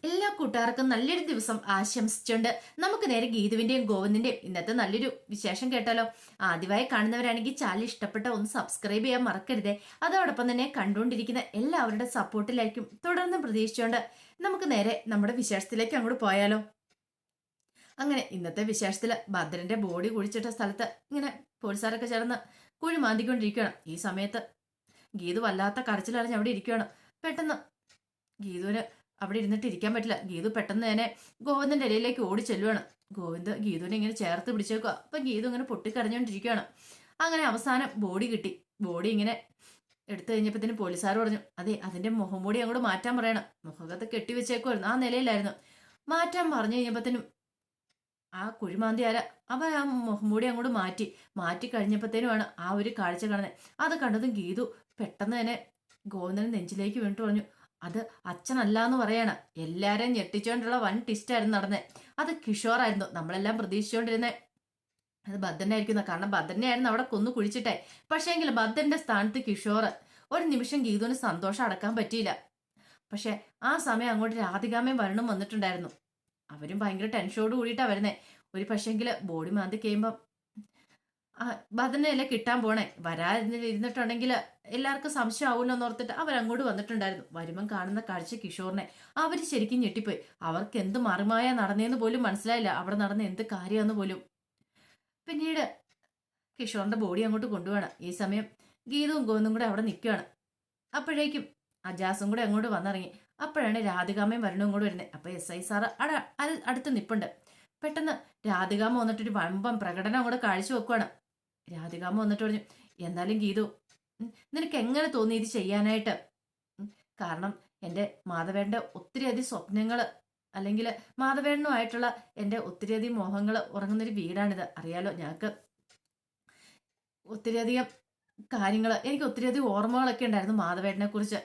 എല്ലാ കൂട്ടുകാർക്കും നല്ലൊരു ദിവസം ആശംസിച്ചുകൊണ്ട് നമുക്ക് നേരെ ഗീതുവിന്റെയും ഗോവിന്ദിന്റെയും ഇന്നത്തെ നല്ലൊരു വിശേഷം കേട്ടാലോ. ആദ്യമായി കാണുന്നവരാണെങ്കിൽ ചാനൽ ഇഷ്ടപ്പെട്ട ഒന്ന് സബ്സ്ക്രൈബ് ചെയ്യാൻ മറക്കരുതേ. അതോടൊപ്പം തന്നെ കണ്ടുകൊണ്ടിരിക്കുന്ന എല്ലാവരുടെ സപ്പോർട്ടിലായിരിക്കും തുടർന്ന് പ്രതീക്ഷിച്ചുകൊണ്ട് നമുക്ക് നേരെ നമ്മുടെ വിശേഷത്തിലേക്ക് അങ്ങോട്ട് പോയാലോ. അങ്ങനെ ഇന്നത്തെ വിശേഷത്തില് ഭദ്രന്റെ ബോഡി കുഴിച്ചിട്ട സ്ഥലത്ത് ഇങ്ങനെ പോലീസുകാരൊക്കെ ചേർന്ന് കുഴി മാന്തിക്കൊണ്ടിരിക്കുകയാണ്. ഈ സമയത്ത് ഗീതു വല്ലാത്ത കരച്ചിലറിഞ്ഞ് അവിടെ ഇരിക്കുകയാണ്. പെട്ടെന്ന് ഗീതുവിന് അവിടെ ഇരുന്നിട്ട് ഇരിക്കാൻ പറ്റില്ല. ഗീതു പെട്ടെന്ന് തന്നെ ഗോവിന്ദന്റെ ഇടയിലേക്ക് ഓടി ചെല്ലുവാണ്. ഗോവിന്ദ് ഗീതുവിനെ ഇങ്ങനെ ചേർത്ത് പിടിച്ചേക്കുക. അപ്പൊ ഗീതു ഇങ്ങനെ പൊട്ടിക്കരഞ്ഞോണ്ടിരിക്കുകയാണ്. അങ്ങനെ അവസാനം ബോഡി കിട്ടി. ബോഡി ഇങ്ങനെ എടുത്തു കഴിഞ്ഞപ്പത്തിന് പോലീസുകാർ പറഞ്ഞു, അതെ അതിന്റെ മുഖം മൂടി അങ്ങോട്ട് മാറ്റാൻ പറയണം. മുഖത്ത് കെട്ടിവെച്ചേക്കുമായിരുന്നു, ആ നിലയിലായിരുന്നു. മാറ്റാൻ പറഞ്ഞു കഴിഞ്ഞപ്പത്തിനും ആ കുഴിമാന്തി ആര അവൻ ആ മുഖം മൂടി അങ്ങോട്ട് മാറ്റി കഴിഞ്ഞപ്പത്തേനുമാണ് ആ ഒരു കാഴ്ച കാണുന്നത്. അത് കണ്ടതും ഗീതു പെട്ടെന്ന് തന്നെ ഗോവിന്ദന് നെഞ്ചിലേക്ക് വീണിട്ട് പറഞ്ഞു, അത് അച്ഛനല്ല എന്ന് പറയാണ്. എല്ലാരെയും ഞെട്ടിച്ചുകൊണ്ടുള്ള വൻ ട്വിസ്റ്റായിരുന്നു നടന്നത്. അത് കിഷോറായിരുന്നു. നമ്മളെല്ലാം പ്രതീക്ഷിച്ചുകൊണ്ടിരുന്നത് അത് ഭദ്രനായിരിക്കുന്ന. കാരണം ഭദ്രനെയായിരുന്നു അവിടെ കൊന്നു കുഴിച്ചിട്ടെ. പക്ഷേങ്കിൽ ഭദ്രന്റെ സ്ഥാനത്ത് കിഷോർ. ഒരു നിമിഷം ഗീതുവിന് സന്തോഷം അടക്കാൻ പറ്റിയില്ല. പക്ഷെ ആ സമയം അങ്ങോട്ട് രാധികാമയും വരണം വന്നിട്ടുണ്ടായിരുന്നു. അവരും ഭയങ്കര ടെൻഷനോട് കൂടിയിട്ടാ വരുന്നേ. ഒരു പക്ഷേങ്കില് ബോഡി മാന്തി കഴിയുമ്പം ഭദ്രനെയല്ലേ കിട്ടാൻ പോണേ. വരാതിരുന്നിട്ടുണ്ടെങ്കിൽ എല്ലാവർക്കും സംശയം ആവുമല്ലോ എന്ന് ഓർത്തിട്ട് അവരങ്ങോട്ട് വന്നിട്ടുണ്ടായിരുന്നു. വരുമ്പം കാണുന്ന കാഴ്ച കിഷോറിനെ അവര് ശരിക്കും ഞെട്ടിപ്പോയി. അവർക്ക് എന്ത് മറിമായ നടന്നേന്ന് പോലും മനസ്സിലായില്ല. അവിടെ നടന്ന എന്ത് കാര്യമാന്ന് പോലും. പിന്നീട് കിഷോറിന്റെ ബോഡി അങ്ങോട്ട് കൊണ്ടുപോവാണ്. ഈ സമയം ഗീതവും ഗോവിന്ദും കൂടെ അവിടെ നിൽക്കുകയാണ്. അപ്പോഴേക്കും അജാസും കൂടെ അങ്ങോട്ട് വന്നിറങ്ങി. അപ്പോഴാണ് രാധികാമ്മയും വരണവും കൂടെ വരുന്നത്. അപ്പൊ SI സാറ് അടുത്ത് നിപ്പുണ്ട്. പെട്ടെന്ന് രാധികാമ്മ വന്നിട്ടൊരു വമ്പം പ്രകടനം അങ്ങോട്ട് കാഴ്ചവെക്കുവാണ്. രാധികാമ്മ വന്നിട്ട് പറഞ്ഞു, എന്തായാലും ഗീതു നിനക്ക് എങ്ങനെ തോന്നി ഇത് ചെയ്യാനായിട്ട്? കാരണം എൻ്റെ മാധവേട്ടൻ്റെ ഒത്തിരിയധികം സ്വപ്നങ്ങള് അല്ലെങ്കിൽ മാധവേട്ടനുമായിട്ടുള്ള എൻ്റെ ഒത്തിരിയധികം മോഹങ്ങൾ ഉറങ്ങുന്നൊരു വീടാണിത്. അറിയാലോ, ഞങ്ങൾക്ക് ഒത്തിരിയധികം എനിക്ക് ഒത്തിരിയധികം ഓർമ്മകളൊക്കെ ഉണ്ടായിരുന്നു മാധവേട്ടനെ കുറിച്ച്.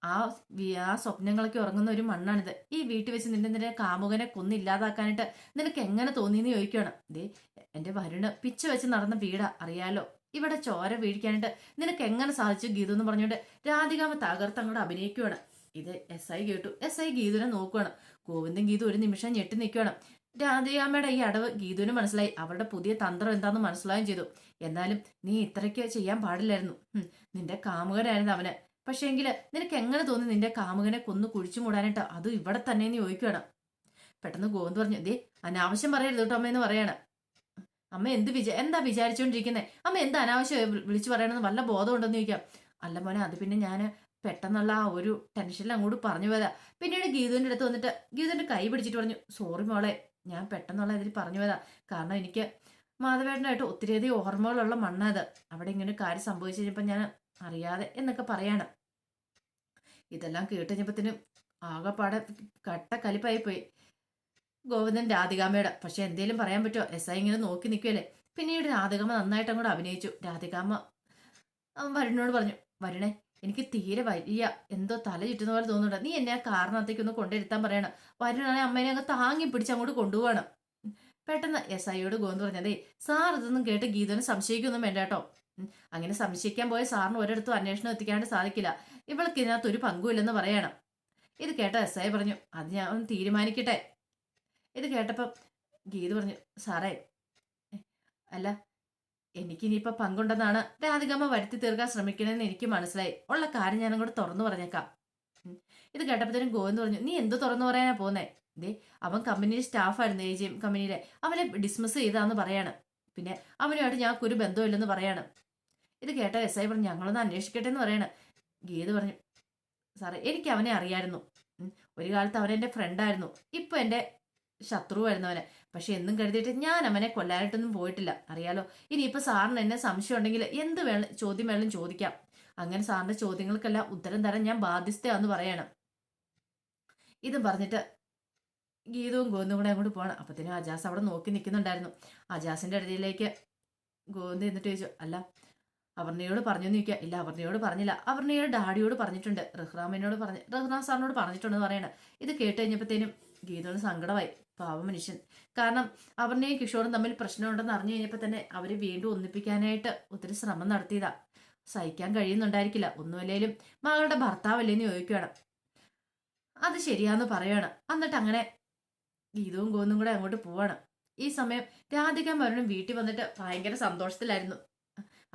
ആ സ്വപ്നങ്ങളൊക്കെ ഉറങ്ങുന്ന ഒരു മണ്ണാണിത്. ഈ വീട്ടിൽ വെച്ച് നിന്റെ കാമുകനെ കൊന്നില്ലാതാക്കാനായിട്ട് നിനക്ക് എങ്ങനെ തോന്നിയെന്ന് ചോദിക്കുകയാണ്. ദേ എന്റെ വരുണ് പിച്ച വെച്ച് നടന്ന വീടാ, അറിയാലോ. ഇവിടെ ചോര വീഴിക്കാനായിട്ട് നിനക്ക് എങ്ങനെ സാധിച്ചു ഗീതു എന്ന് പറഞ്ഞുകൊണ്ട് രാധികാമ തകർത്ത് അങ്ങോട്ട് അഭിനയിക്കുകയാണ്. ഇത് SI കേട്ടു. SI ഗീതുവിനെ നോക്കുകയാണ്. ഗോവിന്ദൻ ഗീതു ഒരു നിമിഷം ഞെട്ടി നിൽക്കുകയാണ്. രാധികാമ്മയുടെ ഈ അടവ് ഗീതുവിന് മനസ്സിലായി. അവരുടെ പുതിയ തന്ത്രം എന്താണെന്ന് മനസ്സിലായും ചെയ്തു. എന്നാലും നീ ഇത്രയ്ക്ക് ചെയ്യാൻ പാടില്ലായിരുന്നു. നിന്റെ കാമുകനായിരുന്നു അവന്. പക്ഷേ എങ്കില് നിനക്ക് എങ്ങനെ തോന്നി നിന്റെ കാമുകനെ കൊന്നു കുഴിച്ചു മൂടാനായിട്ട്? അതും ഇവിടെ തന്നെയെന്ന് ചോദിക്കുകയാണ്. പെട്ടെന്ന് ഗോവിന്ദ് പറഞ്ഞു, ദേ അനാവശ്യം പറയരുത് കേട്ടോ അമ്മയെന്ന് പറയാണ്. അമ്മ എന്താ വിചാരിച്ചോണ്ടിരിക്കുന്നത്? അമ്മ എന്താ അനാവശ്യം വിളിച്ചു പറയണമെന്ന് വല്ല ബോധം ഉണ്ടെന്ന് ചോദിക്കാം. അല്ല മോനെ, അത് പിന്നെ ഞാൻ പെട്ടെന്നുള്ള ആ ഒരു ടെൻഷനിൽ അങ്ങോട്ട് പറഞ്ഞു പോയതാ. പിന്നീട് ഗീതുവിന്റെ അടുത്ത് വന്നിട്ട് ഗീതുവിന്റെ കൈ പിടിച്ചിട്ട് പറഞ്ഞു, സോറി മോളെ, ഞാൻ പെട്ടെന്നുള്ള ഇതിൽ പറഞ്ഞു പോയതാ. കാരണം എനിക്ക് മാധവേട്ടനായിട്ട് ഒത്തിരിയധികം ഓർമ്മകളുള്ള മണ്ണത്. അവിടെ ഇങ്ങനെ കാര്യം സംഭവിച്ചു കഴിഞ്ഞപ്പോൾ ഞാൻ അറിയാതെ എന്നൊക്കെ പറയാണ്. ഇതെല്ലാം കേട്ട് കഴിഞ്ഞപ്പത്തിന് ആകെപ്പാടെ കട്ട കലിപ്പായി പോയി ഗോവിന്ദൻ രാധികാമ്മയുടെ. പക്ഷെ എന്തേലും പറയാൻ പറ്റുമോ? SI ഇങ്ങനെ നോക്കി നിൽക്കുമല്ലേ. പിന്നീട് രാധികാമ്മ നന്നായിട്ട് അങ്ങോട്ട് അഭിനയിച്ചു. രാധികാമ്മ വരുണിനോട് പറഞ്ഞു, വരുണേ എനിക്ക് തീരെ വയ്യ, എന്തോ തല ചുറ്റുന്ന പോലെ തോന്നുന്നുണ്ട്. നീ എന്നെ ആ കാരണത്തേക്ക് ഒന്ന് കൊണ്ടിരുത്താൻ പറയണം. വരുണാണെ അമ്മേനെ അങ്ങ് താങ്ങി പിടിച്ച് അങ്ങോട്ട് കൊണ്ടുപോകണം. പെട്ടെന്ന് SIയോട് ഗോവിന്ദ് പറഞ്ഞതേ, സാർ ഇതൊന്നും കേട്ട് ഗീതന് സംശയിക്കൊന്നും വേണ്ട കേട്ടോ. അങ്ങനെ സംശയിക്കാൻ പോയ സാറിന് ഒരിടത്തും അന്വേഷണം എത്തിക്കാണ്ട് സാധിക്കില്ല. ഇവൾക്ക് ഇതിനകത്ത് ഒരു പങ്കുമില്ലെന്ന് പറയണം. ഇത് കേട്ട SI പറഞ്ഞു, അത് ഞാൻ ഒന്ന് തീരുമാനിക്കട്ടെ. ഇത് കേട്ടപ്പം ഗീത പറഞ്ഞു, സാറേ അല്ല എനിക്കിനിയിപ്പോൾ പങ്കുണ്ടെന്നാണ് രാധികാമ്മ വരുത്തി തീർക്കാൻ ശ്രമിക്കണമെന്ന് എനിക്ക് മനസ്സിലായി. ഉള്ള കാര്യം ഞാൻ അങ്ങോട്ട് തുറന്നു പറഞ്ഞേക്കാം. ഇത് കേട്ടപ്പോഴത്തേനും ഗോവിന്ദ് പറഞ്ഞു, നീ എന്ത് തുറന്നു പറയാനാ പോന്നേ? ദേ അവൻ കമ്പനിയിൽ സ്റ്റാഫായിരുന്നു, AGM കമ്പനിയിലെ. അവനെ ഡിസ്മിസ് ചെയ്താന്ന് പറയാണ്. പിന്നെ അവനുമായിട്ട് ഞങ്ങൾക്ക് ഒരു ബന്ധമില്ലെന്ന് പറയാണ്. ഇത് കേട്ട SI പറഞ്ഞു, ഞങ്ങളൊന്ന് അന്വേഷിക്കട്ടെ എന്ന് പറയാണ്. ഗീത പറഞ്ഞു, സാറേ എനിക്ക് അവനെ അറിയായിരുന്നു. ഒരു കാലത്ത് അവൻ എൻ്റെ ഫ്രണ്ടായിരുന്നു. ഇപ്പൊ എൻ്റെ ശത്രുവായിരുന്നു അവനെ. പക്ഷെ എന്നും കരുതിയിട്ട് ഞാൻ അവനെ കൊല്ലാനായിട്ടൊന്നും പോയിട്ടില്ല. അറിയാലോ, ഇനിയിപ്പോൾ സാറിന് എന്നെ സംശയം ഉണ്ടെങ്കിൽ എന്ത് ചോദ്യം വേണം ചോദിക്കാം. അങ്ങനെ സാറിന്റെ ചോദ്യങ്ങൾക്കെല്ലാം ഉത്തരം തരാൻ ഞാൻ ബാധ്യസ്ഥയാന്ന് പറയണം. ഇതും പറഞ്ഞിട്ട് ഗീതവും ഗോവിന്ദും കൂടെ അങ്ങോട്ട് പോകണം. അപ്പത്തേനും അജാസ് അവിടെ നോക്കി നിൽക്കുന്നുണ്ടായിരുന്നു. അജാസിന്റെ ഇടയിലേക്ക് ഗോവിന്ദ് എന്നിട്ട് ചോദിച്ചു, അല്ല അവർണയോട് പറഞ്ഞു ചോദിക്കുക. ഇല്ല അവർണയോട് പറഞ്ഞില്ല. അവർണയോട് ഡാഡിയോട് പറഞ്ഞിട്ടുണ്ട്, റഹ്റാം സാറിനോട് പറഞ്ഞിട്ടുണ്ടെന്ന് പറയണം. ഇത് കേട്ട് കഴിഞ്ഞപ്പോഴത്തേനും ഗീതോന് സങ്കടമായി. പാവ മനുഷ്യൻ. കാരണം അവർണയും കിഷോറും തമ്മിൽ പ്രശ്നമുണ്ടെന്ന് അറിഞ്ഞു കഴിഞ്ഞപ്പോൾ തന്നെ അവരെ വീണ്ടും ഒന്നിപ്പിക്കാനായിട്ട് ഒത്തിരി ശ്രമം നടത്തിയതാ. സഹിക്കാൻ കഴിയുന്നുണ്ടായിരിക്കില്ല. ഒന്നുമല്ലേലും മകളുടെ ഭർത്താവല്ലേന്ന് ചോദിക്കുകയാണ്. അത് ശരിയാന്ന് പറയാണ്. എന്നിട്ട് അങ്ങനെ ഗീതവും ഗോവിന്ദും കൂടെ അങ്ങോട്ട് പോവാണ്. ഈ സമയം രാധിക മരണം വീട്ടിൽ വന്നിട്ട് ഭയങ്കര സന്തോഷത്തിലായിരുന്നു.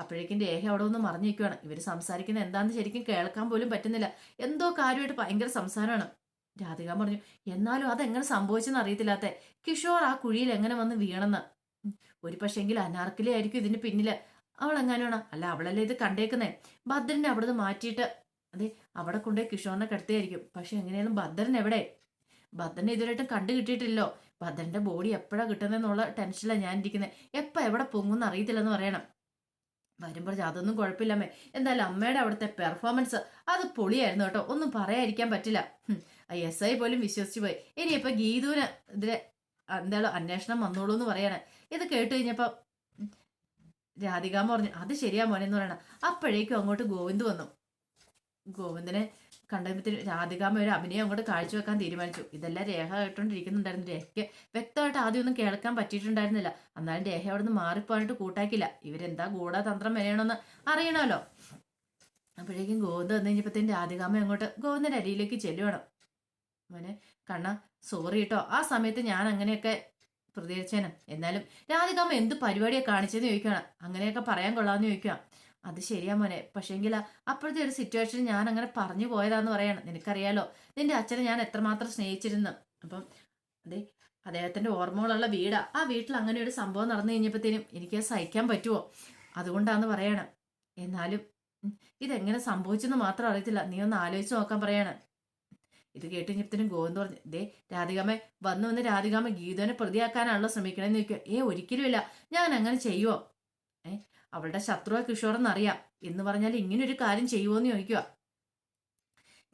അപ്പോഴേക്കും രേഖ അവിടെ ഒന്ന് മറിഞ്ഞു നിൽക്കുകയാണ്. ഇവർ സംസാരിക്കുന്നത് എന്താന്ന് ശരിക്കും കേൾക്കാൻ പോലും പറ്റുന്നില്ല. എന്തോ കാര്യമായിട്ട് ഭയങ്കര സംസാരമാണ്. രാധിക പറഞ്ഞു, എന്നാലും അതെങ്ങനെ സംഭവിച്ചെന്ന് അറിയത്തില്ലാത്ത കിഷോർ ആ കുഴിയിൽ എങ്ങനെ വന്ന് വീണെന്ന്. ഒരു പക്ഷെങ്കിൽ അനാർക്കലി ആയിരിക്കും ഇതിന് പിന്നില്. അവൾ എങ്ങനെയാണോ? അല്ല, അവളല്ലേ ഇത് കണ്ടേക്കുന്നേ. ഭദ്രനെ അവിടുന്ന് മാറ്റിയിട്ട് അതെ അവിടെ കൊണ്ടുപോയി കിഷോറിനെ കിടത്തിയായിരിക്കും. പക്ഷെ എങ്ങനെയാലും ഭദ്രൻ എവിടെ? ഭദ്രനെ ഇതുവരെയായിട്ടും കണ്ടു കിട്ടിയിട്ടില്ലോ. ഭദ്രന്റെ ബോഡി എപ്പോഴാ കിട്ടുന്നതെന്നുള്ള ടെൻഷനിലാണ് ഞാൻ ഇരിക്കുന്നത്. എപ്പോൾ എവിടെ പൊങ്ങുമെന്ന് അറിയത്തില്ലെന്ന് പറയണം. വരുമ്പോൾ അതൊന്നും കുഴപ്പമില്ലമ്മേ. എന്തായാലും അമ്മയുടെ അവിടുത്തെ പെർഫോമൻസ് അത് പൊളിയായിരുന്നു കേട്ടോ. ഒന്നും പറയാതിരിക്കാൻ പറ്റില്ല. SI പോലും വിശ്വസിച്ചു പോയി. ഇനിയിപ്പൊ ഗീതുവിന് ഇതിലെ എന്തായാലും അന്വേഷണം വന്നോളൂ എന്ന് പറയാണ്. ഇത് കേട്ട് കഴിഞ്ഞപ്പോ രാധികാമ്മ പറഞ്ഞു, അത് ശരിയാ മോനെന്ന് പറയണം. അപ്പോഴേക്കും അങ്ങോട്ട് ഗോവിന്ദ് വന്നു. ഗോവിന്ദനെ കണ്ടപ്പോഴത്തേനും രാധികാമ്മ ഒരു അഭിനയം അങ്ങോട്ട് കാഴ്ചവെക്കാൻ തീരുമാനിച്ചു. ഇതെല്ലാം രേഖ കേട്ടോണ്ടിരിക്കുന്നുണ്ടായിരുന്നു. രേഖയ്ക്ക് വ്യക്തമായിട്ട് ആദ്യം ഒന്നും കേൾക്കാൻ പറ്റിയിട്ടുണ്ടായിരുന്നില്ല. എന്നാലും രേഖ അവിടെ നിന്ന് മാറിപ്പോയിട്ട് കൂട്ടാക്കില്ല. ഇവരെന്താ ഗൂഢതന്ത്രം വരെയണമെന്ന് അറിയണമല്ലോ. അപ്പോഴേക്കും ഗോവിന്ദ് വന്നു കഴിഞ്ഞപ്പോഴത്തേനും രാധികാമ്മ അങ്ങോട്ട് ഗോവിന്ദന്റെ അരിയിലേക്ക് ചെല്ലുവാണ്. മോനെ കണ്ണ, സോറി കേട്ടോ, ആ സമയത്ത് ഞാൻ അങ്ങനെയൊക്കെ പ്രതികരിച്ചേനും. എന്നാലും രാധികാമ്മ എന്ത് പരിപാടിയാണ് കാണിച്ചതെന്ന് ചോദിക്കുകയാണ്. അങ്ങനെയൊക്കെ പറയാൻ കൊള്ളാമെന്ന് ചോദിക്കുക. അത് ശരിയാ മോനെ, പക്ഷേങ്കിൽ അപ്പോഴത്തെ ഒരു സിറ്റുവേഷനിൽ ഞാൻ അങ്ങനെ പറഞ്ഞു പോയതാന്ന് പറയാണ്. നിനക്കറിയാലോ നിന്റെ അച്ഛനെ ഞാൻ എത്രമാത്രം സ്നേഹിച്ചിരുന്നു. അപ്പം അതെ, അദ്ദേഹത്തിന്റെ ഓർമ്മകളുള്ള വീടാ. ആ വീട്ടിൽ അങ്ങനെ ഒരു സംഭവം നടന്നു കഴിഞ്ഞപ്പോഴത്തേനും എനിക്ക് സഹിക്കാൻ പറ്റുമോ? അതുകൊണ്ടാന്ന് പറയാണ്. എന്നാലും ഇതെങ്ങനെ സംഭവിച്ചെന്ന് മാത്രം അറിയത്തില്ല. നീ ഒന്ന് ആലോചിച്ച് നോക്കാൻ പറയാണ്. ഇത് കേട്ട് കഴിഞ്ഞപ്പോഴത്തേനും ഗോവിന്ദ് പറഞ്ഞു, ദേ രാധികാമ്മ വന്ന് രാധികാമ്മ ഗീതുവിനെ പ്രതിയാക്കാനാണല്ലോ ശ്രമിക്കണമെന്ന് ചോദിക്കുക. ഒരിക്കലും ഇല്ല, ഞാൻ അങ്ങനെ ചെയ്യുവോ? അവളുടെ ശത്രുവ കിഷോർ എന്നറിയാം എന്ന് പറഞ്ഞാൽ ഇങ്ങനെ ഒരു കാര്യം ചെയ്യുമോന്ന് ചോദിക്കുക.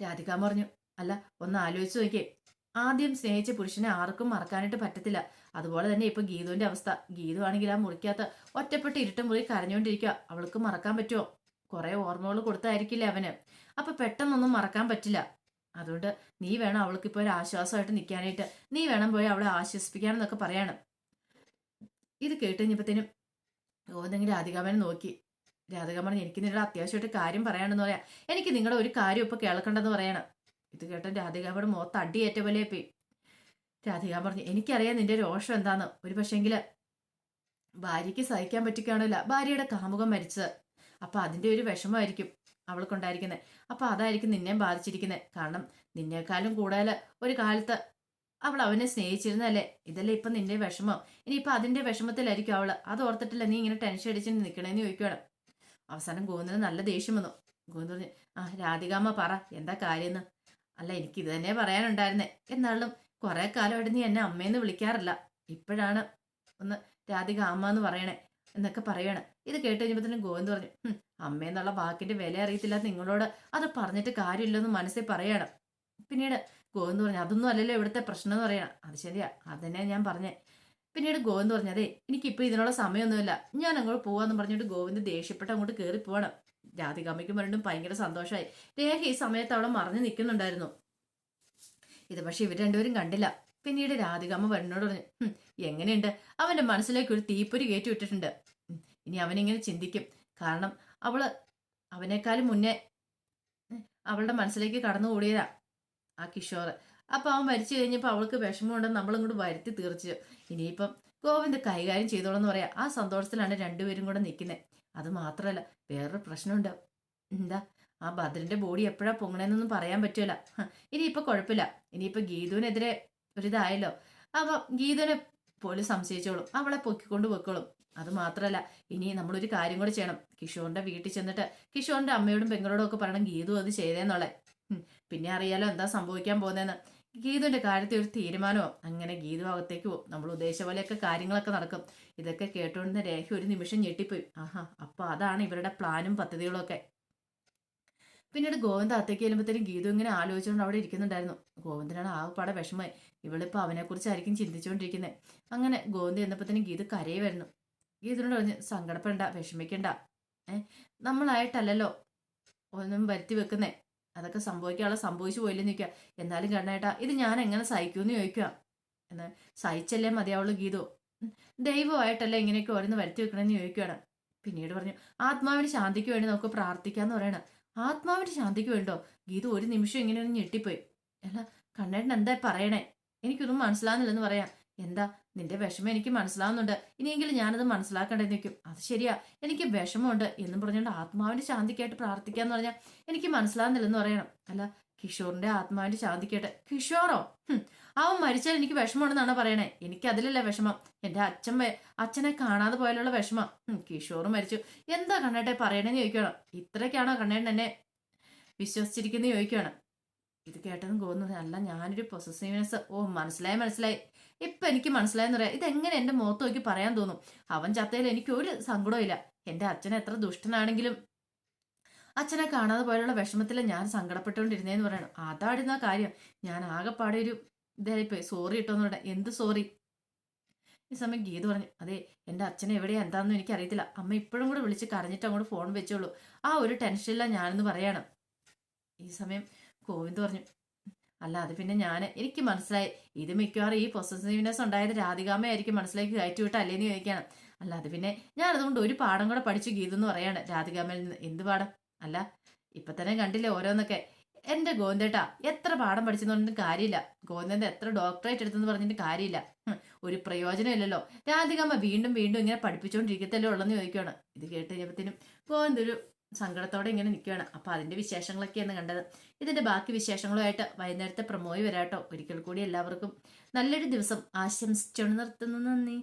രാധികാമ്മ പറഞ്ഞു, അല്ല ഒന്ന് ആലോചിച്ച് നോക്കിയേ. ആദ്യം സ്നേഹിച്ച പുരുഷനെ ആർക്കും മറക്കാനായിട്ട് പറ്റത്തില്ല. അതുപോലെ തന്നെ ഇപ്പൊ ഗീതുവിന്റെ അവസ്ഥ. ഗീതു ആണെങ്കിൽ ആ മുറിക്കകത്ത് ഒറ്റപ്പെട്ട് ഇരുട്ടും മുറി കരഞ്ഞുകൊണ്ടിരിക്കുക. അവൾക്ക് മറക്കാൻ പറ്റുമോ? കുറെ ഓർമ്മകൾ കൊടുത്തായിരിക്കില്ലേ അവന്. അപ്പൊ പെട്ടെന്നൊന്നും മറക്കാൻ പറ്റില്ല. അതുകൊണ്ട് നീ വേണം അവൾക്ക് ഇപ്പോൾ ഒരു ആശ്വാസമായിട്ട് നിൽക്കാനായിട്ട്. നീ വേണം പോയി അവളെ ആശ്വസിപ്പിക്കാനെന്നൊക്കെ പറയാണ്. ഇത് കേട്ട് കഴിഞ്ഞപ്പോഴത്തേനും ഗോവിന്ദെങ്കിൽ രാധികാമ്മനെ നോക്കി. രാധികാമ്മ പറഞ്ഞു, എനിക്ക് നിങ്ങളുടെ അത്യാവശ്യമായിട്ട് കാര്യം പറയാണെന്ന് പറയാം. എനിക്ക് നിങ്ങളുടെ ഒരു കാര്യം ഇപ്പൊ കേൾക്കണ്ടെന്ന് പറയണം. ഇത് കേട്ട രാധികാമ്മയുടെ മുഖത്ത് അടിയേറ്റ പോലെ പോയി. രാധികാമ്മ പറഞ്ഞു, എനിക്കറിയാം നിന്റെ രോഷം എന്താന്ന്. ഒരു പക്ഷെങ്കില് ഭാര്യയ്ക്ക് സഹിക്കാൻ പറ്റിക്കാണില്ല ഭാര്യയുടെ കാമുകം മരിച്ചത്. അപ്പൊ അതിന്റെ ഒരു വിഷമമായിരിക്കും അവൾക്കുണ്ടായിരിക്കുന്നത്. അപ്പൊ അതായിരിക്കും നിന്നെയും ബാധിച്ചിരിക്കുന്നത്. കാരണം നിന്നേക്കാളും കൂടുതൽ ഒരു കാലത്ത് അവൾ അവനെ സ്നേഹിച്ചിരുന്നല്ലേ. ഇതല്ലേ ഇപ്പൊ നിന്റെ വിഷമം. ഇനിയിപ്പൊ അതിന്റെ വിഷമത്തിലായിരിക്കും അവള്. അത് ഓർത്തിട്ടില്ല നീ ഇങ്ങനെ ടെൻഷൻ അടിച്ച് നിൽക്കണേന്ന് ചോദിക്കുകയാണ്. അവസാനം ഗോവിന്ദന് നല്ല ദേഷ്യം വന്നു. ഗോവിന്ദൻ പറഞ്ഞു, രാധികാമ്മ പറ എന്താ കാര്യമെന്ന്. അല്ല, എനിക്ക് ഇത് തന്നെ പറയാനുണ്ടായിരുന്നേ. എന്നാലും കുറെ കാലമായിട്ട് നീ എന്നെ അമ്മയെന്ന് വിളിക്കാറില്ല. ഇപ്പോഴാണ് ഒന്ന് രാധിക അമ്മ എന്ന് പറയണേ എന്നൊക്കെ പറയണം. ഇത് കേട്ട് കഴിഞ്ഞപ്പോഴത്തേനും ഗോവിന്ദ് പറഞ്ഞു, അമ്മയെന്നുള്ള വാക്കിന്റെ വില അറിയത്തില്ല നിങ്ങളോട്. അത് പറഞ്ഞിട്ട് കാര്യമില്ലെന്ന് മനസ്സിൽ പറയണം. പിന്നീട് ഗോവിന്ദ് പറഞ്ഞു, അതൊന്നും അല്ലല്ലോ ഇവിടുത്തെ പ്രശ്നം എന്ന് പറയണം. അത് ശരിയാ, അതന്നെ ഞാൻ പറഞ്ഞേ. പിന്നീട് ഗോവിന്ദ് പറഞ്ഞു, അതെ എനിക്കിപ്പോൾ ഇതിനുള്ള സമയമൊന്നുമില്ല, ഞാൻ അങ്ങോട്ട് പോവാന്ന് പറഞ്ഞിട്ട് ഗോവിന്ദ് ദേഷ്യപ്പെട്ട് അങ്ങോട്ട് കയറി പോവാണ്. രാധികാമ്മയ്ക്കും പറഞ്ഞിട്ടും ഭയങ്കര സന്തോഷമായി. രേഖ ഈ സമയത്ത് അവിടെ മറിഞ്ഞു നിൽക്കുന്നുണ്ടായിരുന്നു. ഇത് പക്ഷെ ഇവർ രണ്ടുപേരും കണ്ടില്ല. പിന്നീട് രാധികാമ്മ വരുന്നോട് പറഞ്ഞു, എങ്ങനെയുണ്ട്? അവന്റെ മനസ്സിലേക്ക് ഒരു തീപ്പൊരി കയറ്റി വിട്ടിട്ടുണ്ട്. ഇനി അവനിങ്ങനെ ചിന്തിക്കും. കാരണം അവനേക്കാളും മുന്നേ അവളുടെ മനസ്സിലേക്ക് കടന്നുകൂടിയതാ ആ കിഷോർ. അപ്പൊ അവൻ മരിച്ചു കഴിഞ്ഞപ്പോൾ അവൾക്ക് വിഷമമുണ്ടെന്ന് നമ്മളിങ്ങോട്ട് വരുത്തി തീർച്ചു. ഇനിയിപ്പം ഗോവിന്ദ് കൈകാര്യം ചെയ്തോളെന്ന് പറയാ. ആ സന്തോഷത്തിലാണ് രണ്ടുപേരും കൂടെ നിൽക്കുന്നത്. അത് മാത്രമല്ല വേറൊരു പ്രശ്നമുണ്ട്. എന്താ? ആ ഭദ്രന്റെ ബോഡി എപ്പോഴാ പൊങ്ങണേന്നൊന്നും പറയാൻ പറ്റുമല്ല. ഇനിയിപ്പൊ കുഴപ്പമില്ല. ഇനിയിപ്പൊ ഗീതുവിനെതിരെ ഒരിതായല്ലോ. അപ്പൊ ഗീതുവിനെ പോലും സംശയിച്ചോളും, അവളെ പൊക്കിക്കൊണ്ട് വെക്കോളും. അത് മാത്രമല്ല ഇനി നമ്മളൊരു കാര്യം കൂടെ ചെയ്യണം. കിഷോറിന്റെ വീട്ടിൽ ചെന്നിട്ട് കിഷോറിന്റെ അമ്മയോടും പെങ്ങളോടും ഒക്കെ പറയണം ഗീതു അത് ചെയ്തേന്നുള്ളേ. പിന്നെ അറിയാലോ എന്താ സംഭവിക്കാൻ പോകുന്നതെന്ന്. ഗീതുവിന്റെ കാര്യത്തിൽ ഒരു തീരുമാനമോ. അങ്ങനെ ഗീതു അകത്തേക്ക് പോകും. നമ്മൾ ഉദ്ദേശിച്ച പോലെയൊക്കെ കാര്യങ്ങളൊക്കെ നടക്കും. ഇതൊക്കെ കേട്ടോണ്ടുന്ന രേഖ ഒരു നിമിഷം ഞെട്ടിപ്പോയി. അപ്പൊ അതാണ് ഇവരുടെ പ്ലാനും പദ്ധതികളും ഒക്കെ. പിന്നീട് ഗോവിന്ദ് അകത്തേക്ക് ചെല്ലുമ്പോഴത്തേനും ഗീതു ഇങ്ങനെ ആലോചിച്ചുകൊണ്ട് അവിടെ ഇരിക്കുന്നുണ്ടായിരുന്നു. ഗോവിന്ദനാണ് ആകെപ്പാടെ വിഷമമായി. ഇവളിപ്പോ അവനെക്കുറിച്ചായിരിക്കും ചിന്തിച്ചുകൊണ്ടിരിക്കുന്നത്. അങ്ങനെ ഗോവിന്ദ് എന്നപ്പോഴത്തേനും ഗീതു കരയെ വരുന്നു. ഗീതുവിനോട് പറഞ്ഞ്, സങ്കടപ്പെടണ്ട, വിഷമിക്കണ്ട. നമ്മളായിട്ടല്ലല്ലോ ഒന്നും വരുത്തി വെക്കുന്നേ. അതൊക്കെ സംഭവിക്കാനുള്ള സംഭവിച്ചു പോയില്ലെന്ന് ചോദിക്കുക. എന്നാലും കണ്ണേട്ടാ ഇത് ഞാൻ എങ്ങനെ സഹിക്കുമെന്ന് ചോദിക്കുക. എന്നാൽ സഹിച്ചല്ലേ മതിയാവുള്ളൂ ഗീതു. ദൈവമായിട്ടല്ലേ ഇങ്ങനെയൊക്കെ ഓരോന്ന് വരുത്തി വെക്കണമെന്ന് ചോദിക്കുകയാണ്. പിന്നീട് പറഞ്ഞു, ആത്മാവിന് ശാന്തിക്ക് വേണ്ടി നമുക്ക് പ്രാർത്ഥിക്കാന്ന് പറയണം. ആത്മാവിന് ശാന്തിക്ക് വേണ്ടോ? ഗീതു ഒരു നിമിഷം ഇങ്ങനെ ഒന്ന് ഞെട്ടിപ്പോയി. അല്ല കണ്ണേട്ടൻ എന്താ പറയണേ? എനിക്കൊന്നും മനസ്സിലാവുന്നില്ലെന്ന് പറയാം. എന്താ നിന്റെ വിഷമം എനിക്ക് മനസ്സിലാവുന്നുണ്ട്. ഇനിയെങ്കിലും ഞാനത് മനസ്സിലാക്കേണ്ടത് നിൽക്കും. അത് ശരിയാ, എനിക്ക് വിഷമമുണ്ട് എന്നും പറഞ്ഞുകൊണ്ട് ആത്മാവിന്റെ ശാന്തിക്കായിട്ട് പ്രാർത്ഥിക്കാന്ന് പറഞ്ഞാൽ എനിക്ക് മനസ്സിലാവുന്നില്ലെന്ന് പറയണം. അല്ല കിഷോറിന്റെ ആത്മാവിന്റെ ശാന്തിക്കായിട്ട് കിഷോറോ? അവൻ മരിച്ചാൽ എനിക്ക് വിഷമമുണ്ടെന്നാണോ പറയണേ? എനിക്ക് അതിലല്ല വിഷമം. എന്റെ അച്ഛനെ കാണാതെ പോയാലുള്ള വിഷമം. കിഷോർ മരിച്ചു. എന്താ കണ്ണേട്ടെ പറയണേന്ന് ചോദിക്കണം. ഇത്രയ്ക്കാണോ കണ്ണേട്ടൻ എന്നെ വിശ്വസിച്ചിരിക്കുന്നത് ചോദിക്കുകയാണ്. ഇത് കേട്ടതും തോന്നുന്നത് അല്ല ഞാനൊരു പൊസസീവ്നെസ്. ഓ മനസ്സിലായി മനസ്സിലായി. ഇപ്പൊ എനിക്ക് മനസ്സിലായെന്ന് പറയാം. ഇതെങ്ങനെ എന്റെ മുഖത്ത് നോക്കി പറയാൻ തോന്നും? അവൻ ചത്തയിൽ എനിക്ക് ഒരു സങ്കടവും ഇല്ല. എന്റെ അച്ഛൻ എത്ര ദുഷ്ടനാണെങ്കിലും അച്ഛനെ കാണാതെ പോലുള്ള വിഷമത്തിൽ ഞാൻ സങ്കടപ്പെട്ടുകൊണ്ടിരുന്നേന്ന് പറയണം. അതാടുന്ന കാര്യം. ഞാൻ ആകെപ്പാടെ ഒരു ഇതായിപ്പോയി. സോറി ഇട്ടോന്ന് പറയാം. എന്ത് സോറി? ഈ സമയം ഗീത പറഞ്ഞു, അതെ എന്റെ അച്ഛനെ എവിടെയാ എന്താണെന്നും എനിക്ക് അറിയത്തില്ല. അമ്മ ഇപ്പോഴും കൂടെ വിളിച്ച് കരഞ്ഞിട്ട് അങ്ങോട്ട് ഫോൺ വെച്ചോളൂ. ആ ഒരു ടെൻഷനില്ല ഞാനെന്ന് പറയാണ്. ഈ സമയം ഗോവിന്ദ് പറഞ്ഞു, അല്ല അത് പിന്നെ എനിക്ക് മനസ്സിലായി. ഇത് മിക്കവാറും ഈ പൊസസീവ്നെസ് ഉണ്ടായത് രാധികാമ്മയായിരിക്കും മനസ്സിലേക്ക് കയറ്റി വിട്ട അല്ലേന്ന് ചോദിക്കാണ്. അല്ല അത് പിന്നെ ഞാൻ അതുകൊണ്ട് ഒരു പാഠം കൂടെ പഠിച്ചു ഗീതു എന്ന് പറയാണ് രാധികാമ്മയിൽ നിന്ന്. എന്ത് പാഠം? അല്ല ഇപ്പൊ തന്നെ കണ്ടില്ലേ ഓരോന്നൊക്കെ. എന്റെ ഗോവിന്ദേട്ടാ എത്ര പാഠം പഠിച്ചെന്ന് പറഞ്ഞിട്ട് കാര്യമില്ല. ഗോവിന്ദന്റെ എത്ര ഡോക്ടറേറ്റ് എടുത്തെന്ന് പറഞ്ഞിട്ട് കാര്യമില്ല. ഒരു പ്രയോജനം ഇല്ലല്ലോ. രാധികാമ്മ വീണ്ടും വീണ്ടും ഇങ്ങനെ പഠിപ്പിച്ചുകൊണ്ടിരിക്കത്തല്ലേ ഉള്ളെന്ന് ചോദിക്കുകയാണ്. ഇത് കേട്ട് കഴിഞ്ഞപ്പത്തിനും ഗോവിന്ദ് ഒരു സങ്കടത്തോടെ ഇങ്ങനെ നിൽക്കുകയാണ്. അപ്പൊ അതിന്റെ വിശേഷങ്ങളൊക്കെയാണ് കണ്ടത്. ഇതിന്റെ ബാക്കി വിശേഷങ്ങളുമായിട്ട് വൈകുന്നേരത്തെ പ്രമോയി വരാട്ടോ. ഒരിക്കൽ കൂടി എല്ലാവർക്കും നല്ലൊരു ദിവസം ആശംസിച്ചുകൊണ്ട് നിർത്തുന്നു. നന്ദി.